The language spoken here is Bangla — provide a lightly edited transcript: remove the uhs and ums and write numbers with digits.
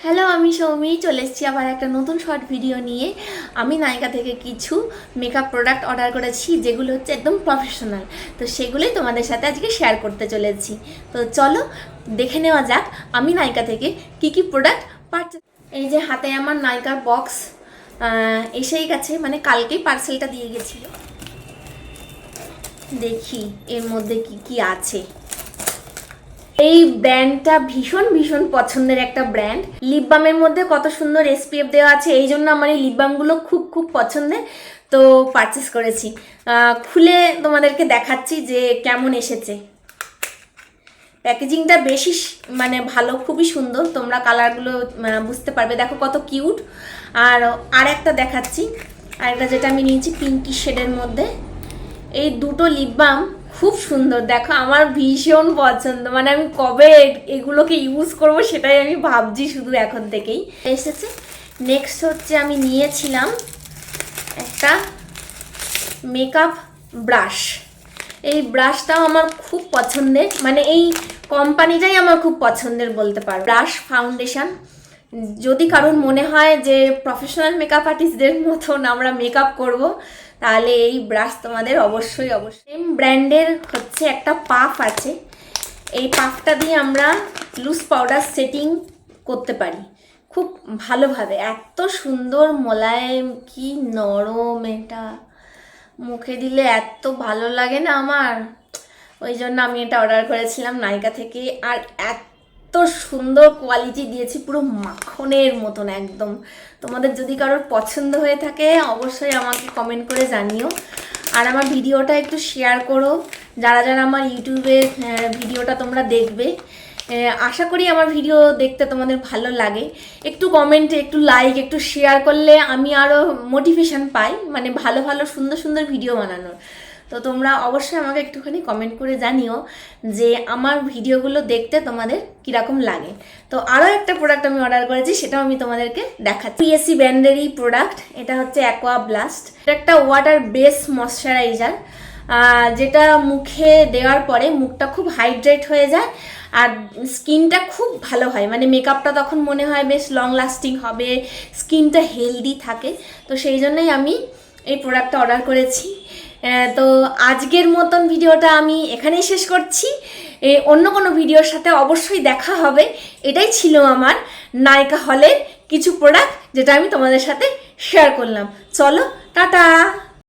হ্যালো, আমি সৌমি চলে এসেছি আবার একটা নতুন শর্ট ভিডিও নিয়ে। আমি নাইকা থেকে কিছু মেকআপ প্রোডাক্ট অর্ডার করেছি যেগুলো হচ্ছে একদম প্রফেশনাল। তো সেগুলোই তোমাদের সাথে আজকে শেয়ার করতে চলেছি। তো চলো দেখে নেওয়া যাক আমি নাইকা থেকে কি প্রোডাক্ট পারচেজ। এই যে হাতে আমার নাইকার বক্স এসেই গেছে, মানে কালকেই পার্সেলটা দিয়ে গেছিলো। দেখি এর মধ্যে কি আছে। এই ব্র্যান্ডটা ভীষণ ভীষণ পছন্দের একটা ব্র্যান্ড। লিপ বামের মধ্যে কত সুন্দর SPF দেওয়া আছে, এই জন্য আমার এই লিপ বামগুলো খুব পছন্দের। তো পারচেস করেছি। খুলে তোমাদেরকে দেখাচ্ছি যে কেমন এসেছে। প্যাকেজিংটা বেশি মানে ভালো, খুবই সুন্দর। তোমরা কালারগুলো বুঝতে পারবে, দেখো কত কিউট। আর একটা দেখাচ্ছি, আরেকটা যেটা আমি নিয়েছি পিঙ্কি শেডের মধ্যে। এই দুটো লিপ বাম খুব সুন্দর, দেখো আমার ভীষণ পছন্দ। মানে আমি কবে এগুলোকে ইউজ করব সেটাই আমি ভাবছি শুধু এখন থেকেই। এসেছে নেক্সট হচ্ছে আমি নিয়েছিলাম একটা মেকআপ ব্রাশ। এই ব্রাশটাও আমার খুব পছন্দের, মানে এই কোম্পানিটাই আমার খুব পছন্দের বলতে পারো। ব্রাশ ফাউন্ডেশন, যদি কারোর মনে হয় যে প্রফেশনাল মেকআপ আর্টিস্টদের মতন আমরা মেকআপ করব, তাহলে এই ব্রাশ তোমাদের অবশ্যই সেম ব্র্যান্ডের হচ্ছে একটা পাফ আছে। এই পাফটা দিয়ে আমরা লুজ পাউডার সেটিং করতে পারি খুব ভালোভাবে। এত সুন্দর মোলায়েম, কি নরম, এটা মুখে দিলে এত ভালো লাগে না আমার। ওই জন্য আমি এটা অর্ডার করেছিলাম নাইকা থেকে। আর এত সুন্দর কোয়ালিটি দিয়েছি, পুরো মাখনের মতন একদম। তোমাদের যদি কারোর পছন্দ হয়ে থাকে অবশ্যই আমাকে কমেন্ট করে জানিও। আর আমার ভিডিওটা একটু শেয়ার করো, যারা যারা আমার ইউটিউবে ভিডিওটা তোমরা দেখবে। আশা করি আমার ভিডিও দেখতে তোমাদের ভালো লাগে। একটু কমেন্টে, একটু লাইক, একটু শেয়ার করলে আমি আরও মোটিভেশন পাই, মানে ভালো ভালো সুন্দর সুন্দর ভিডিও বানানোর। তো তোমরা অবশ্যই আমাকে একটুখানি কমেন্ট করে জানিও যে আমার ভিডিওগুলো দেখতে তোমাদের কীরকম লাগে। তো আরও একটা প্রোডাক্ট আমি অর্ডার করেছি, সেটাও আমি তোমাদেরকে দেখাচ্ছি। পিএসসি ব্র্যান্ডেরই প্রোডাক্ট, এটা হচ্ছে অ্যাকোয়া ব্লাস্ট। এটা একটা ওয়াটার বেস ময়শ্চারাইজার, যেটা মুখে দেওয়ার পরে মুখটা খুব হাইড্রেট হয়ে যায় আর স্কিনটা খুব ভালো হয়। মানে মেকআপটা তখন মনে হয় বেশ লং লাস্টিং হবে, স্কিনটা হেলদি থাকে। তো সেই জন্যই আমি এই প্রোডাক্টটা অর্ডার করেছি। তো আজকের মতন ভিডিওটা আমি এখানেই শেষ করছি। অন্য কোনো ভিডিওর সাথে অবশ্যই দেখা হবে। এটাই ছিল আমার নাইকা হলের কিছু প্রোডাক্ট যেটা আমি তোমাদের সাথে শেয়ার করলাম। চলো টাটা।